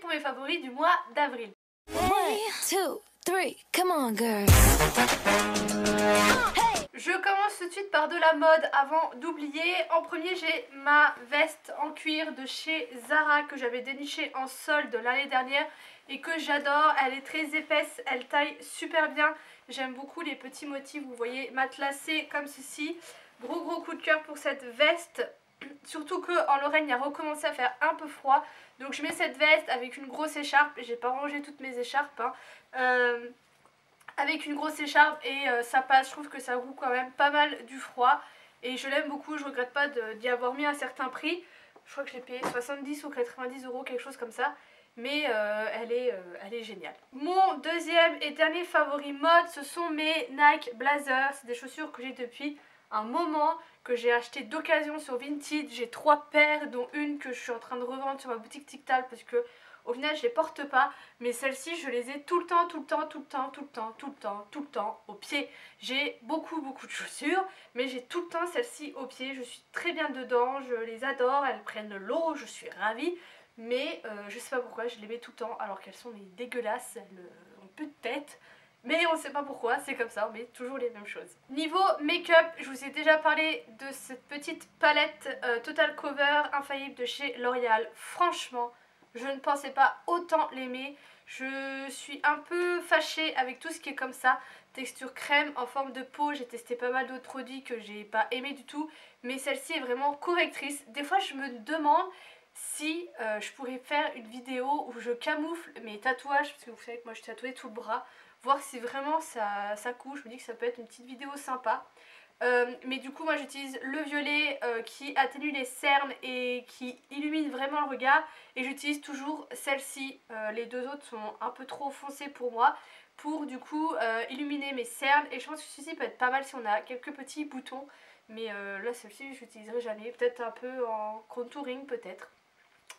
mes favoris du mois d'avril. 1, 2, 3, come on girl. Je commence tout de suite par de la mode avant d'oublier. En premier, j'ai ma veste en cuir de chez Zara que j'avais dénichée en solde l'année dernière et que j'adore. Elle est très épaisse, elle taille super bien. J'aime beaucoup les petits motifs, vous voyez, matelassés comme ceci. Gros coup de cœur pour cette veste. Surtout qu'en Lorraine, il a recommencé à faire un peu froid. Donc je mets cette veste avec une grosse écharpe. J'ai pas rangé toutes mes écharpes, hein. Avec une grosse écharpe et ça passe. Je trouve que ça roule quand même pas mal du froid. Et je l'aime beaucoup, je regrette pas d'y avoir mis un certain prix. Je crois que je l'ai payé 70 ou 90 euros, quelque chose comme ça. Mais elle est géniale. Mon deuxième et dernier favori mode, ce sont mes Nike Blazer. C'est des chaussures que j'ai depuis un moment, que j'ai acheté d'occasion sur Vinted. J'ai 3 paires, dont une que je suis en train de revendre sur ma boutique TikTok parce que au final je les porte pas, mais celles-ci je les ai tout le temps au pied. J'ai beaucoup de chaussures, mais j'ai tout le temps celles-ci au pied. Je suis très bien dedans, je les adore, elles prennent l'eau, je suis ravie. Mais je sais pas pourquoi je les mets tout le temps alors qu'elles sont dégueulasses, elles ont peu de tête. Mais on sait pas pourquoi, c'est comme ça, on met toujours les mêmes choses. Niveau make-up, je vous ai déjà parlé de cette petite palette Total Cover Infaillible de chez L'Oréal. Franchement, je ne pensais pas autant l'aimer. Je suis un peu fâchée avec tout ce qui est comme ça. Texture crème en forme de peau. J'ai testé pas mal d'autres produits que j'ai pas aimé du tout. Mais celle-ci est vraiment correctrice. Des fois je me demande si je pourrais faire une vidéo où je camoufle mes tatouages. Parce que vous savez que moi je suis tatouée tout le bras. Voir si vraiment ça couche. Je me dis que ça peut être une petite vidéo sympa. Mais du coup moi j'utilise le violet qui atténue les cernes et qui illumine vraiment le regard, et j'utilise toujours celle-ci. Les deux autres sont un peu trop foncés pour moi, pour du coup illuminer mes cernes, et je pense que celle-ci peut être pas mal si on a quelques petits boutons, mais là celle-ci je l'utiliserai jamais, peut-être un peu en contouring peut-être.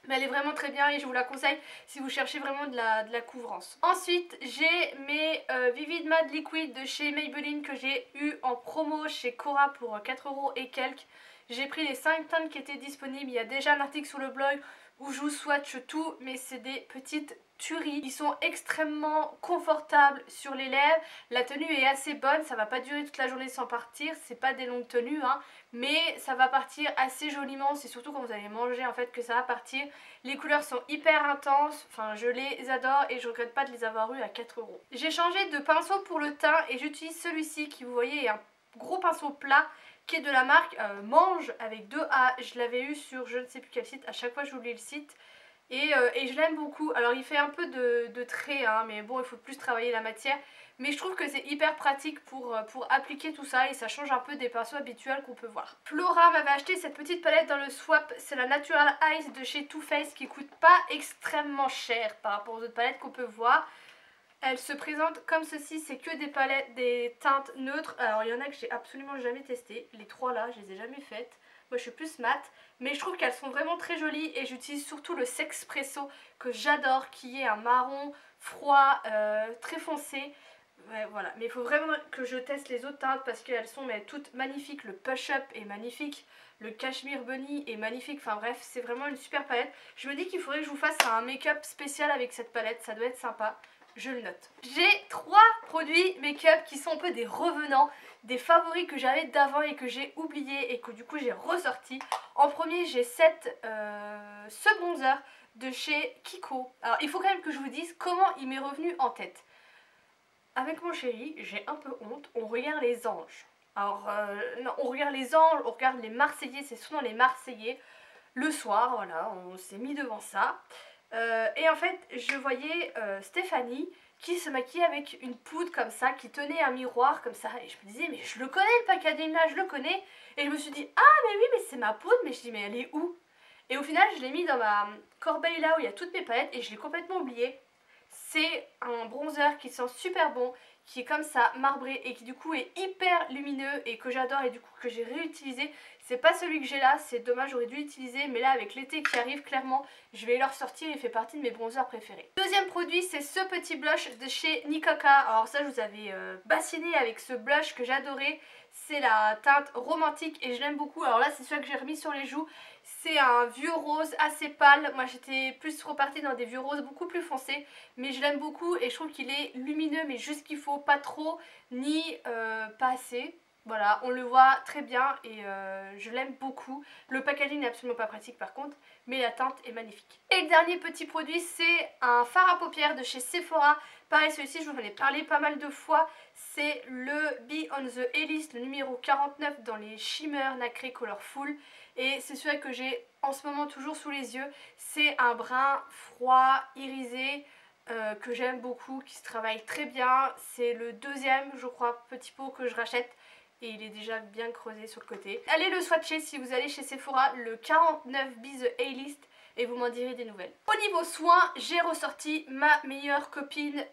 Mais elle est vraiment très bien et je vous la conseille si vous cherchez vraiment de la couvrance. Ensuite, j'ai mes Vivid Matte Liquid de chez Maybelline que j'ai eu en promo chez Cora pour 4 € et quelques. J'ai pris les 5 teintes qui étaient disponibles. Il y a déjà un article sur le blog où je vous swatch tout, mais c'est des petites tueries. Ils sont extrêmement confortables sur les lèvres. La tenue est assez bonne, ça va pas durer toute la journée sans partir. C'est pas des longues tenues, hein, mais ça va partir assez joliment. C'est surtout quand vous allez manger en fait que ça va partir. Les couleurs sont hyper intenses, enfin je les adore et je regrette pas de les avoir eu à 4 €. J'ai changé de pinceau pour le teint et j'utilise celui-ci qui, vous voyez, est un gros pinceau plat qui est de la marque Mange avec 2 A. Je l'avais eu sur je ne sais plus quel site, à chaque fois j'oublie le site. Et je l'aime beaucoup. Alors il fait un peu de trait, hein, mais bon, il faut plus travailler la matière. Mais je trouve que c'est hyper pratique pour appliquer tout ça et ça change un peu des pinceaux habituels qu'on peut voir. Flora m'avait acheté cette petite palette dans le swap, c'est la Natural Ice de chez Too Faced qui coûte pas extrêmement cher par rapport aux autres palettes qu'on peut voir. Elle se présente comme ceci, c'est que des palettes, des teintes neutres. Alors il y en a que j'ai absolument jamais testé, les 3 là je les ai jamais faites. Moi je suis plus mat, mais je trouve qu'elles sont vraiment très jolies et j'utilise surtout le Sexpresso que j'adore, qui est un marron froid, très foncé. Ouais, voilà, mais il faut vraiment que je teste les autres teintes parce qu'elles sont toutes magnifiques. Le Push Up est magnifique, le Cashmere Bunny est magnifique, enfin bref, c'est vraiment une super palette. Je me dis qu'il faudrait que je vous fasse un make-up spécial avec cette palette, ça doit être sympa. Je le note. J'ai 3 produits make-up qui sont un peu des revenants, des favoris que j'avais d'avant et que j'ai oublié et que du coup j'ai ressorti. En premier, j'ai ce bronzer de chez Kiko. Alors il faut quand même que je vous dise comment il m'est revenu en tête. Avec mon chéri, j'ai un peu honte, on regarde les anges. Alors non, on regarde les anges, on regarde les Marseillais, c'est souvent les Marseillais. Le soir, voilà, on s'est mis devant ça. Et en fait je voyais Stéphanie qui se maquillait avec une poudre comme ça, qui tenait un miroir comme ça, et je me disais mais je le connais le Pacadillah, je le connais, et je me suis dit ah mais oui mais c'est ma poudre, mais je dis mais elle est où? Et au final je l'ai mis dans ma corbeille là où il y a toutes mes palettes et je l'ai complètement oublié. C'est un bronzer qui sent super bon, qui est comme ça marbré et qui du coup est hyper lumineux et que j'adore et du coup que j'ai réutilisé. C'est pas celui que j'ai là, c'est dommage, j'aurais dû l'utiliser, mais là avec l'été qui arrive, clairement, je vais le ressortir, il fait partie de mes bronzers préférés. Deuxième produit, c'est ce petit blush de chez Nikaka. Alors ça, je vous avais bassiné avec ce blush que j'adorais. C'est la teinte romantique et je l'aime beaucoup. Alors là, c'est celui que j'ai remis sur les joues. C'est un vieux rose assez pâle. Moi, j'étais plus repartie dans des vieux roses beaucoup plus foncés. Mais je l'aime beaucoup et je trouve qu'il est lumineux, mais juste qu'il faut, pas trop, ni pas assez. Voilà, on le voit très bien et je l'aime beaucoup. Le packaging n'est absolument pas pratique par contre, mais la teinte est magnifique. Et le dernier petit produit, c'est un fard à paupières de chez Sephora. Pareil, celui-ci, je vous en ai parlé pas mal de fois. C'est le Be on the A-List, le numéro 49 dans les Shimmer Nacré Colorful. Et c'est celui que j'ai en ce moment toujours sous les yeux. C'est un brun froid, irisé, que j'aime beaucoup, qui se travaille très bien. C'est le deuxième, je crois, petit pot que je rachète. Et il est déjà bien creusé sur le côté. Allez le swatcher si vous allez chez Sephora, le 49 Be the A-List, et vous m'en direz des nouvelles. Au niveau soins, j'ai ressorti ma meilleure copine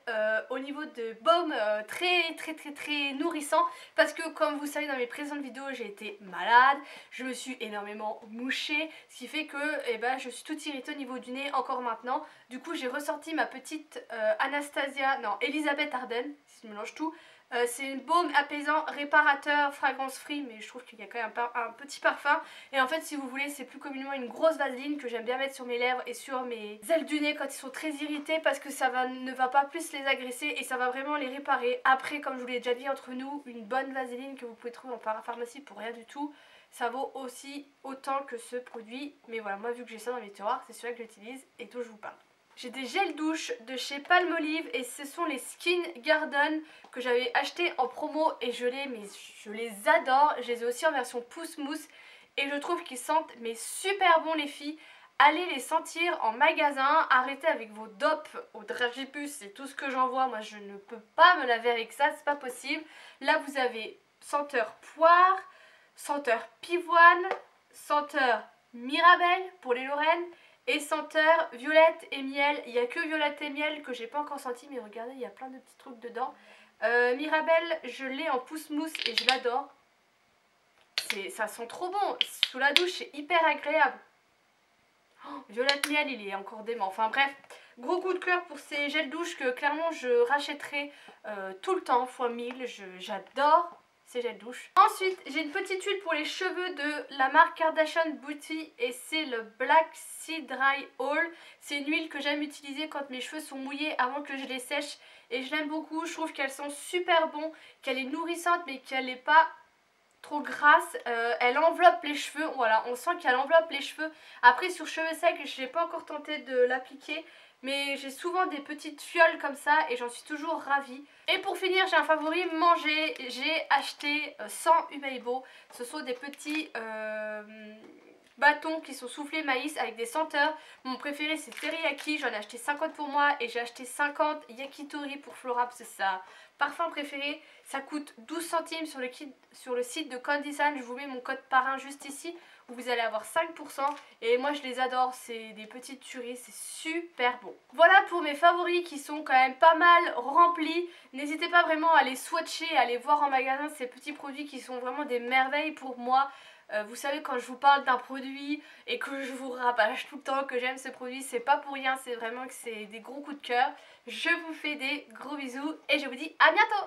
au niveau de baume très nourrissant, parce que comme vous savez dans mes précédentes vidéos, j'ai été malade, je me suis énormément mouchée, ce qui fait que je suis toute irritée au niveau du nez encore maintenant. Du coup j'ai ressorti ma petite Elisabeth Arden, si je mélange tout. C'est une baume apaisant, réparateur, fragrance free, mais je trouve qu'il y a quand même un petit parfum. Et en fait, si vous voulez, c'est plus communément une grosse vaseline que j'aime bien mettre sur mes lèvres et sur mes ailes du nez quand ils sont très irrités, parce que ça ne va pas plus les agresser et ça va vraiment les réparer. Après, comme je vous l'ai déjà dit entre nous, une bonne vaseline que vous pouvez trouver en parapharmacie pour rien du tout, ça vaut aussi autant que ce produit. Mais voilà, moi vu que j'ai ça dans mes tiroirs, c'est celui que j'utilise et dont je vous parle. J'ai des gels douche de chez Palmolive et ce sont les Skin Garden que j'avais acheté en promo et je les adore. Je les ai aussi en version pousse mousse et je trouve qu'ils sentent super bon les filles. Allez les sentir en magasin, arrêtez avec vos dopes au Dragibus, c'est tout ce que j'en vois. Moi je ne peux pas me laver avec ça, c'est pas possible. Là vous avez senteur poire, senteur pivoine, senteur mirabelle pour les Lorraines. Et senteur violette et miel. Il n'y a que violette et miel que j'ai pas encore senti, mais regardez, il y a plein de petits trucs dedans. Mirabelle, je l'ai en pousse mousse et je l'adore. Ça sent trop bon. Sous la douche, c'est hyper agréable. Oh, violette miel, il est encore dément. Enfin bref, gros coup de cœur pour ces gels douche que clairement je rachèterai tout le temps, fois 1000. J'adore ces gels douche. Ensuite, j'ai une petite huile pour les cheveux de la marque Kardashian Beauty et c'est le Black Sea Dry Oil. C'est une huile que j'aime utiliser quand mes cheveux sont mouillés avant que je les sèche et je l'aime beaucoup. Je trouve qu'elle sent super bon, qu'elle est nourrissante mais qu'elle n'est pas trop grasse. Elle enveloppe les cheveux, voilà, on sent qu'elle enveloppe les cheveux. Après sur cheveux secs, je n'ai pas encore tenté de l'appliquer, mais j'ai souvent des petites fioles comme ça et j'en suis toujours ravie. Et pour finir, j'ai un favori manger. J'ai acheté 100 Umeibo. Ce sont des petits bâtons qui sont soufflés maïs avec des senteurs. Mon préféré c'est teriyaki, j'en ai acheté 50 pour moi et j'ai acheté 50 yakitori pour Flora, c'est ça parfum préféré. Ça coûte 12 centimes sur le site de Candysan. Je vous mets mon code parrain juste ici où vous allez avoir 5%. Et moi je les adore, c'est des petites tueries, c'est super bon. Voilà pour mes favoris qui sont quand même pas mal remplis. N'hésitez pas vraiment à les swatcher, à les voir en magasin, ces petits produits qui sont vraiment des merveilles pour moi. Vous savez, quand je vous parle d'un produit et que je vous rabâche tout le temps que j'aime ce produit, c'est pas pour rien, c'est vraiment que c'est des gros coups de cœur. Je vous fais des gros bisous et je vous dis à bientôt.